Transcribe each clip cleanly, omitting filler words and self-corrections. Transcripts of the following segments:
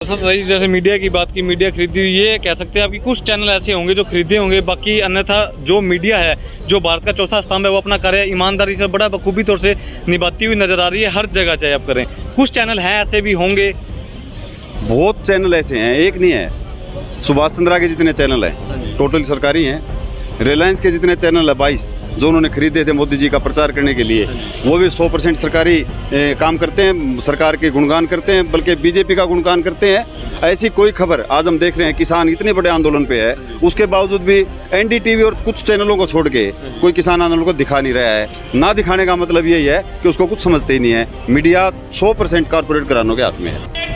Sir रही जैसे media की बात की, मीडिया खरीदी हुई, ये कह सकते हैं आपकी कुछ चैनल ऐसे होंगे जो खरीदे होंगे, बाकी अन्यथा जो मीडिया है, जो भारत का चौथा स्तंभ है, वो अपना कार्य ईमानदारी से बड़ा बखूबी तौर से निभाती हुई नजर आ रही है हर जगह, चाहे आप करें। कुछ चैनल हैं ऐसे भी होंगे, बहुत चैनल ऐसे हैं, एक नहीं है। सुभाष चंद्रा के जितने चैनल हैं टोटल सरकारी हैं। रिलायंस के जितने चैनल है 22 जो उन्होंने खरीदे थे मोदी जी का प्रचार करने के लिए, वो भी 100% सरकारी काम करते हैं, सरकार के गुणगान करते हैं, बल्कि बीजेपी का गुणगान करते हैं। ऐसी कोई खबर आज हम देख रहे हैं, किसान इतने बड़े आंदोलन पे है, उसके बावजूद भी एनडीटीवी और कुछ चैनलों को छोड़ के कोई किसान आंदोलन को दिखा नहीं रहा है। ना दिखाने का मतलब यही है कि उसको कुछ समझते ही नहीं है। मीडिया 100% कॉर्पोरेट घरानों के हाथ में है।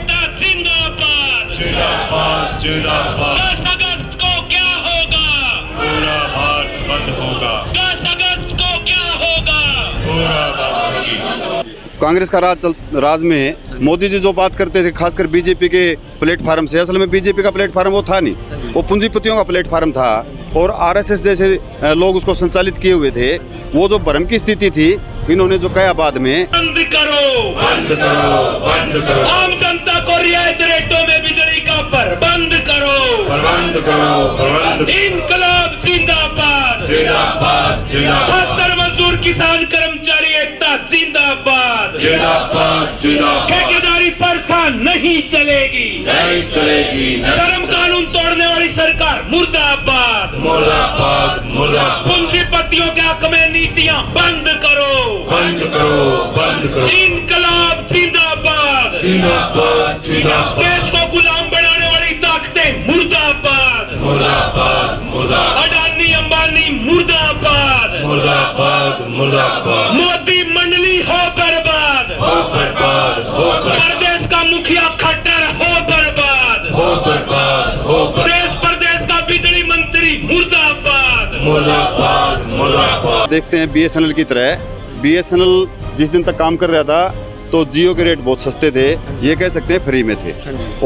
कांग्रेस का राज में मोदी जी जो बात करते थे, खासकर बीजेपी के प्लेटफार्म से, असल में बीजेपी का प्लेटफार्म वो था नहीं, वो पूंजीपतियों का प्लेटफार्म था और आरएसएस जैसे लोग उसको संचालित किए हुए थे। वो जो भ्रम की स्थिति थी, इन्होंने जो कहा बाद में बंद करो, बंद करो, बंद करो, आम जनता को रियायत रेटों में बिजली का बंद करो, बंद करो, इनकलाब जिंदाबाद, जिंदाबाद, जिंदाबाद, मजदूर किसान कर्मचारी एकता जिंदाबाद, जिंदाबाद, जिंदाबाद, ठेकेदारी प्रथा नहीं चलेगी, नहीं चलेगी, धर्म कानून तोड़ने वाली सरकार मुर्दाबाद, मुर्दाबाद, मुर्दाबाद, पूंजीपतियों के हक में नीतियां बंद करो, बंद करो, बंद करो, इनकलाब जिंदाबाद, जिंदाबाद, जिंदाबाद, देश को गुलाम बनाने वाली ताकतें मुर्दाबाद, मुर्दाबाद, मुर्दाबाद, अडानी अंबानी मुर्दाबाद, मुर्दाबाद, मुर्दाबाद, मोदी मंडली हो बर्बाद, हो बर्बाद, हो प्रदेश का मुखिया खट्टर हो बर्बाद, हो बर्बाद, हो देश प्रदेश का बिजली मंत्री मुर्दाबाद, मुर्दाबाद, मुर्दाबाद। देखते हैं बीएसएनएल की तरह, बीएसएनएल जिस दिन तक काम कर रहा था तो जियो के रेट बहुत सस्ते थे, ये कह सकते हैं फ्री में थे।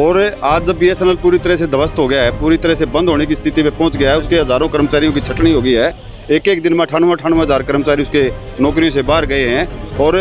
और आज जब बीएसएनएल पूरी तरह से ध्वस्त हो गया है, पूरी तरह से बंद होने की स्थिति में पहुंच गया है, उसके हजारों कर्मचारियों की छटनी हो गई है। एक एक दिन में 98 हज़ार कर्मचारी उसके नौकरी से बाहर गए हैं। और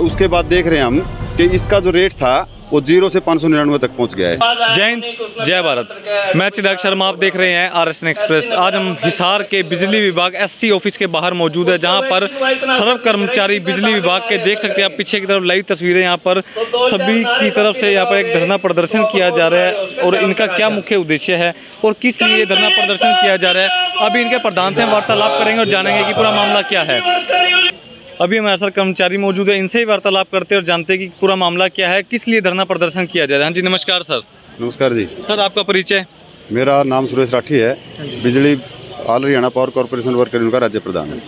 उसके बाद देख रहे हैं हम कि इसका जो रेट था वो 0 से 599 तक पहुंच गया है। जय हिंद, जय भारत। मैं चिराग शर्मा, आप देख रहे हैं आरएसएन एक्सप्रेस। आज हम हिसार के बिजली विभाग एससी ऑफिस के बाहर मौजूद है, जहां पर सर्व कर्मचारी बिजली विभाग के, देख सकते हैं आप पीछे की तरफ लाइव तस्वीरें, यहां पर सभी की तरफ से यहाँ पर एक धरना प्रदर्शन किया जा रहा है। और इनका क्या मुख्य उद्देश्य है और किस लिए धरना प्रदर्शन किया जा रहा है, अभी इनके प्रधान से हम वार्तालाप करेंगे और जानेंगे कि पूरा मामला क्या है। अभी हमारे साथ कर्मचारी मौजूद है, इनसे ही वार्तालाप करते हैं और जानते हैं कि पूरा मामला क्या है, किस लिए धरना प्रदर्शन किया जा रहा है। हाँ जी, नमस्कार सर। नमस्कार जी। सर आपका परिचय? मेरा नाम सुरेश राठी है, बिजली all Haryana power corporation worker union का राज्य प्रधान है।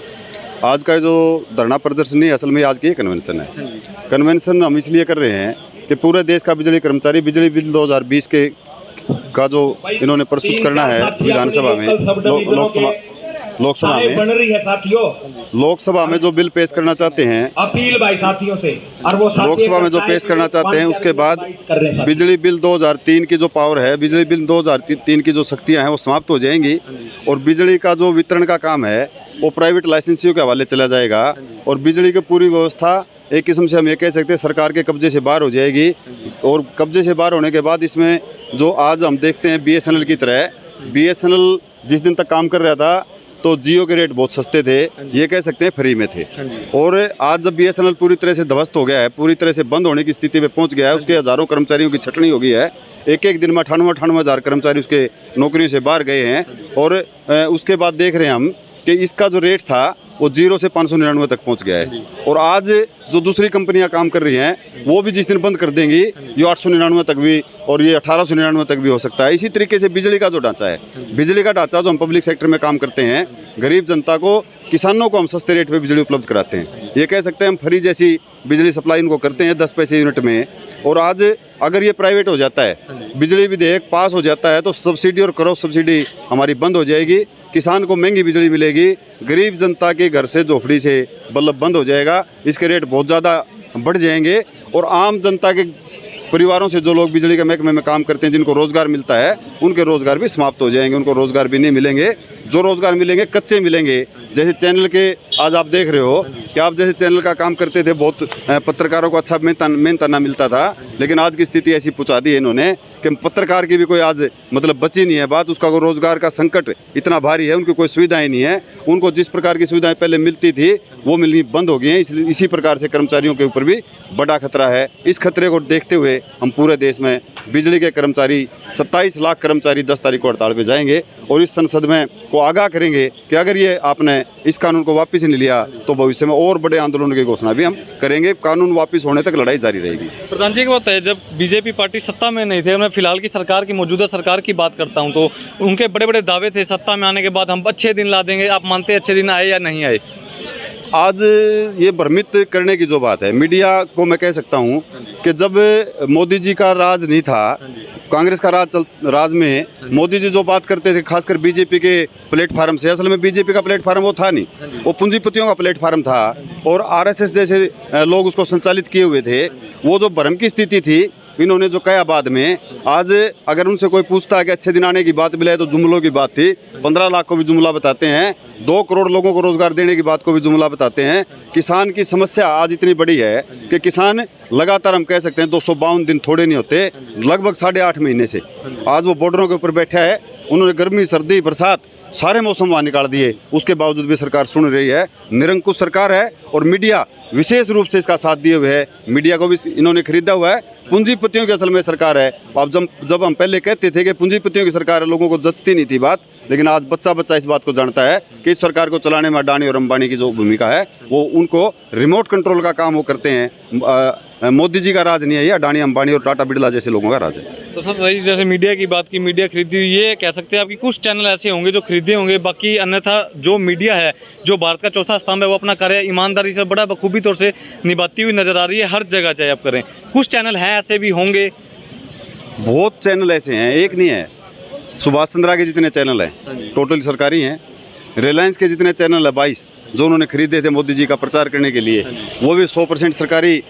आज का जो धरना प्रदर्शन नहीं, असल में आज की कन्वेंशन है। कन्वेंशन हम इसलिए कर रहे हैं कि पूरे देश का बिजली कर्मचारी बिजली बिल 2020 का जो इन्होंने प्रस्तुत करना है विधानसभा में, लोकसभा में बन रही है साथियों, लोकसभा में जो बिल पेश करना चाहते हैं, अपील भाई साथियों से, और वो लोकसभा में जो पेश करना चाहते हैं, उसके बाद बिजली बिल 2003 की जो पावर है, बिजली बिल 2003 की जो शक्तियां हैं वो समाप्त हो जाएंगी और बिजली का जो वितरण का काम है वो प्राइवेट लाइसेंसियों के हवाले चला जाएगा और बिजली की पूरी व्यवस्था एक किस्म से हम ये कह सकते हैं सरकार के कब्जे से बाहर हो जाएगी। और कब्जे से बाहर होने के बाद इसमें जो आज हम देखते हैं बीएसएनएल की तरह, बीएसएनएल जिस दिन तक काम कर रहा था तो जियो के रेट बहुत सस्ते थे, ये कह सकते हैं फ्री में थे। और आज जब बीएसएनएल पूरी तरह से ध्वस्त हो गया है, पूरी तरह से बंद होने की स्थिति में पहुंच गया है, उसके हजारों कर्मचारियों की छटनी हो गई है। एक एक दिन में 98 हज़ार कर्मचारी उसके नौकरी से बाहर गए हैं। और उसके बाद देख रहे हैं हम कि इसका जो रेट था वो 0 से 599 तक पहुंच गया है। और आज जो दूसरी कंपनियां काम कर रही हैं वो भी जिस दिन बंद कर देंगी, ये 899 तक भी और ये 1899 तक भी हो सकता है। इसी तरीके से बिजली का जो ढांचा है, बिजली का ढांचा जो हम पब्लिक सेक्टर में काम करते हैं, गरीब जनता को, किसानों को हम सस्ते रेट पे बिजली उपलब्ध कराते हैं। ये कह सकते हैं हम फ्री जैसी बिजली सप्लाई इनको करते हैं 10 पैसे यूनिट में। और आज अगर ये प्राइवेट हो जाता है, बिजली विधेयक पास हो जाता है, तो सब्सिडी और क्रॉस सब्सिडी हमारी बंद हो जाएगी, किसान को महंगी बिजली मिलेगी, गरीब जनता के घर से झोपड़ी से बल्ब बंद हो जाएगा, इसके रेट बहुत ज़्यादा बढ़ जाएंगे और आम जनता के परिवारों से जो लोग बिजली के महकमे में काम करते हैं, जिनको रोज़गार मिलता है, उनके रोज़गार भी समाप्त हो जाएंगे, उनको रोज़गार भी नहीं मिलेंगे। जो रोज़गार मिलेंगे कच्चे मिलेंगे। जैसे चैनल के आज आप देख रहे हो कि आप जैसे चैनल का काम करते थे, बहुत पत्रकारों को अच्छा मेहनताना मिलता था, लेकिन आज की स्थिति ऐसी पहुँचा दी है इन्होंने कि पत्रकार की भी कोई आज मतलब बची नहीं है बात। उसका कोई रोज़गार का संकट इतना भारी है, उनकी कोई सुविधाएं नहीं है। उनको जिस प्रकार की सुविधाएं पहले मिलती थी वो मिलनी बंद हो गई हैं। इसी प्रकार से कर्मचारियों के ऊपर भी बड़ा खतरा है। इस खतरे को देखते हुए हम पूरे देश में बिजली के कर्मचारी 27 लाख कर्मचारी 10 तारीख को हड़ताल पे जाएंगे और इस संसद में को आगाह करेंगे कि अगर ये आपने इस कानून को वापस नहीं लिया तो भविष्य में और बड़े आंदोलन की घोषणा भी हम करेंगे। कानून वापस होने तक लड़ाई जारी रहेगी। प्रधान जी, एक बात है, जब बीजेपी पार्टी सत्ता में नहीं थे, मैं फिलहाल की सरकार की मौजूदा सरकार की बात करता हूं, तो उनके बड़े बड़े दावे थे सत्ता में आने के बाद हम अच्छे दिन ला देंगे। आप मानते हैं अच्छे दिन आए या नहीं आए? आज ये भ्रमित करने की जो बात है, मीडिया को मैं कह सकता हूं कि जब मोदी जी का राज नहीं था, कांग्रेस का राज में मोदी जी जो बात करते थे खासकर बीजेपी के प्लेटफार्म से, असल में बीजेपी का प्लेटफार्म वो था नहीं, वो पूंजीपतियों का प्लेटफार्म था और आरएसएस जैसे लोग उसको संचालित किए हुए थे। वो जो भ्रम की स्थिति थी, इन्होंने जो कहा बाद में, आज अगर उनसे कोई पूछता है कि अच्छे दिन आने की बात मिले तो जुमलों की बात थी। 15 लाख को भी जुमला बताते हैं, 2 करोड़ लोगों को रोजगार देने की बात को भी जुमला बताते हैं। किसान की समस्या आज इतनी बड़ी है कि किसान लगातार हम कह सकते हैं 252 दिन थोड़े नहीं होते, लगभग 8.5 महीने से आज वो बॉर्डरों के ऊपर बैठा है। उन्होंने गर्मी सर्दी बरसात सारे मौसम वहाँ निकाल दिए, उसके बावजूद भी सरकार सुन रही है। निरंकुश सरकार है और मीडिया विशेष रूप से इसका साथ दिए हुए है। मीडिया को भी इन्होंने खरीदा हुआ है। पूंजीपतियों की असल में सरकार है। अब जब हम पहले कहते थे कि पूंजीपतियों की सरकार है, लोगों को जचती नहीं थी बात, लेकिन आज बच्चा इस बात को जानता है कि इस सरकार को चलाने में अडानी और अंबानी की जो भूमिका है, वो उनको रिमोट कंट्रोल का काम वो करते हैं। मोदी जी का राज नहीं है, ये अडानी अंबानी और टाटा बिरला जैसे लोगों का राज है। तो सर, रही जैसे मीडिया की बात की, मीडिया खरीदी हुई, ये कह सकते हैं आपकी कुछ चैनल ऐसे होंगे जो खरीदे होंगे, बाकी अन्यथा जो मीडिया है, जो भारत का चौथा स्तंभ है, वो अपना कार्य ईमानदारी से बड़ा बखूबी तौर से निभाती हुई नजर आ रही है हर जगह, चाहे आप करें। कुछ चैनल हैं ऐसे भी होंगे, बहुत चैनल ऐसे हैं, एक नहीं है। सुभाष चंद्रा के जितने चैनल हैं टोटल सरकारी हैं। रिलायंस के जितने चैनल है 22 जो उन्होंने खरीदे थे मोदी जी का प्रचार करने के लिए, वो भी 100% सरकारी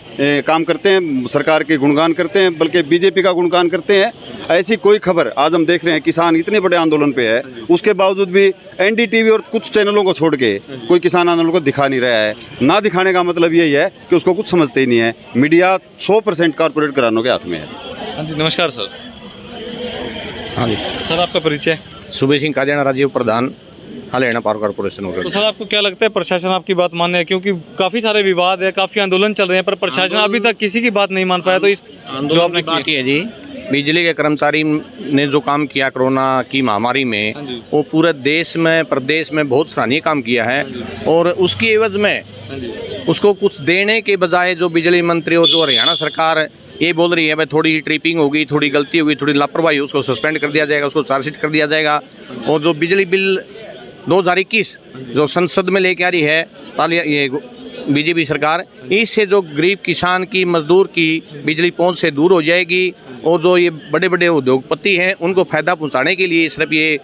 काम करते हैं, सरकार के गुणगान करते हैं, बल्कि बीजेपी का गुणगान करते हैं। ऐसी कोई खबर आज हम देख रहे हैं, किसान इतने बड़े आंदोलन पे है, उसके बावजूद भी एनडीटीवी और कुछ चैनलों को छोड़ के कोई किसान आंदोलन को दिखा नहीं रहा है। ना दिखाने का मतलब यही है कि उसको कुछ समझते ही नहीं है। मीडिया 100% कॉर्पोरेट घरानों के हाथ में है। हाँ जी, नमस्कार सर। हाँ जी सर, आपका परिचय? सुबह सिंह कादियाना, राजीव प्रधान, हरियाणा पावर कॉर्पोरेशन। तो सर, आपको क्या लगता है प्रशासन आपकी बात माने है? क्योंकि काफी सारे विवाद है, काफी आंदोलन चल रहे हैं, पर प्रशासन अभी तक किसी की बात नहीं मान पाया। तो इस जो आपने बाकी है जी, बिजली के कर्मचारी ने जो काम किया कोरोना की महामारी में, वो पूरे देश में प्रदेश में बहुत सराहनीय काम किया है। और उसकी एवज में उसको कुछ देने के बजाय जो बिजली मंत्री और जो हरियाणा सरकार ये बोल रही है भाई थोड़ी ट्रिपिंग होगी, थोड़ी गलती होगी, थोड़ी लापरवाही, उसको सस्पेंड कर दिया जाएगा, उसको चार्जशीट कर दिया जाएगा। और जो बिजली बिल 2021 जो संसद में लेके आ रही है ये बीजेपी सरकार, इससे जो गरीब किसान की मजदूर की बिजली पहुंच से दूर हो जाएगी। और जो ये बड़े बड़े उद्योगपति हैं उनको फ़ायदा पहुंचाने के लिए सिर्फ ये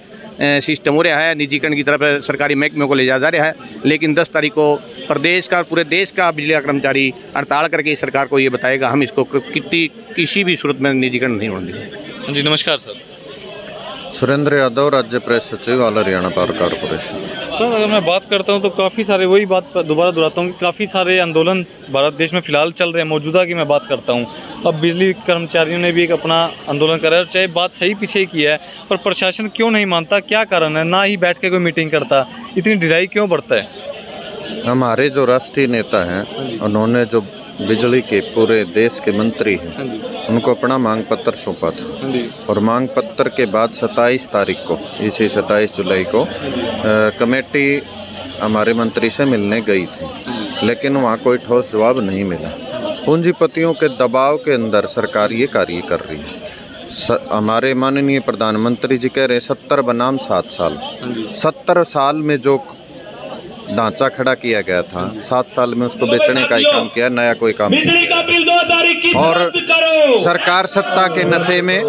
सिस्टम हो रहा है, निजीकरण की तरफ सरकारी महकमे को ले जा रहा है। लेकिन 10 तारीख को प्रदेश का, पूरे देश का बिजली का कर्मचारी हड़ताल करके सरकार को ये बताएगा हम इसको किसी भी सूरत में निजीकरण नहीं होने देंगे। जी, नमस्कार सर। सुरेंद्र यादव, राज्य प्रेस सचिव, all Haryana power corporation. Sir, अगर मैं बात करता हूं तो काफ़ी सारे, वही बात दोबारा दोहराता हूं कि काफ़ी सारे आंदोलन भारत देश में फिलहाल चल रहे हैं। मौजूदा की मैं बात करता हूं, अब बिजली कर्मचारियों ने भी एक अपना आंदोलन करा है, चाहे बात सही पीछे ही की है, पर प्रशासन क्यों नहीं मानता? क्या कारण है? ना ही बैठ के कोई मीटिंग करता, इतनी ढिलाई क्यों बढ़ता है? हमारे जो राष्ट्रीय नेता हैं, उन्होंने जो बिजली के पूरे देश के मंत्री हैं, उनको अपना मांग पत्र सौंपा था। और मांग पत्र के बाद 27 तारीख को, इसी 27 जुलाई को कमेटी हमारे मंत्री से मिलने गई थी, लेकिन वहाँ कोई ठोस जवाब नहीं मिला। पूंजीपतियों के दबाव के अंदर सरकार ये कार्य कर रही है। हमारे माननीय प्रधानमंत्री जी कह रहे 70 बनाम 7 साल। 70 साल में जो ढांचा खड़ा किया गया था, 7 साल में उसको बेचने का ही काम किया, नया कोई काम नहीं। और सरकार सत्ता के नशे में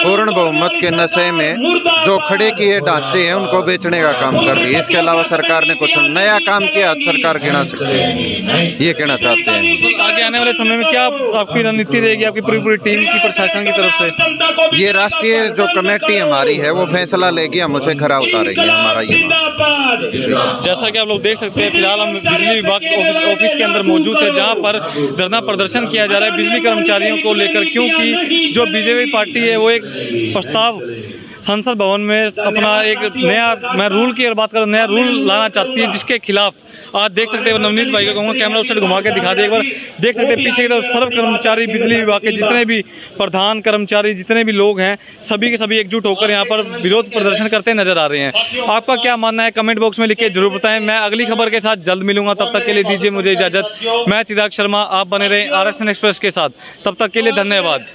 पूर्ण बहुमत के नशे में जो खड़े किए ढांचे हैं उनको बेचने का काम कर रही है। इसके अलावा सरकार ने कुछ नया काम किया सरकार गिना सकती है, ये कहना चाहते हैं। तो आगे आने वाले समय में क्या आपकी रणनीति रहेगी आपकी पूरी टीम की प्रशासन की तरफ से? ये राष्ट्रीय जो कमेटी हमारी है वो फैसला लेगी, हम उसे खरा उतारेंगे, हमारा ये मांग। जैसा कि आप लोग देख सकते हैं फिलहाल हम बिजली विभाग ऑफिस के अंदर मौजूद है जहां पर धरना प्रदर्शन किया जा रहा है बिजली कर्मचारियों को लेकर, क्योंकि जो बीजेपी पार्टी है वो एक प्रस्ताव संसद भवन में अपना एक नया, मैं रूल की अगर बात करूँ, नया रूल लाना चाहती है जिसके खिलाफ आज देख सकते हैं नवनीत भाई को कहूँगा कैमरा उस साइड घुमा के दिखा दे एक बार। देख सकते हैं पीछे की तरफ सर्व कर्मचारी बिजली विभाग के जितने भी प्रधान कर्मचारी जितने भी लोग हैं सभी के सभी एकजुट होकर यहाँ पर विरोध प्रदर्शन करते नजर आ रहे हैं। आपका क्या मानना है कमेंट बॉक्स में लिख के जरूर बताएं। मैं अगली खबर के साथ जल्द मिलूंगा, तब तक के लिए दीजिए मुझे इजाजत। मैं चिराग शर्मा, आप बने रहें RSN एक्सप्रेस के साथ, तब तक के लिए धन्यवाद।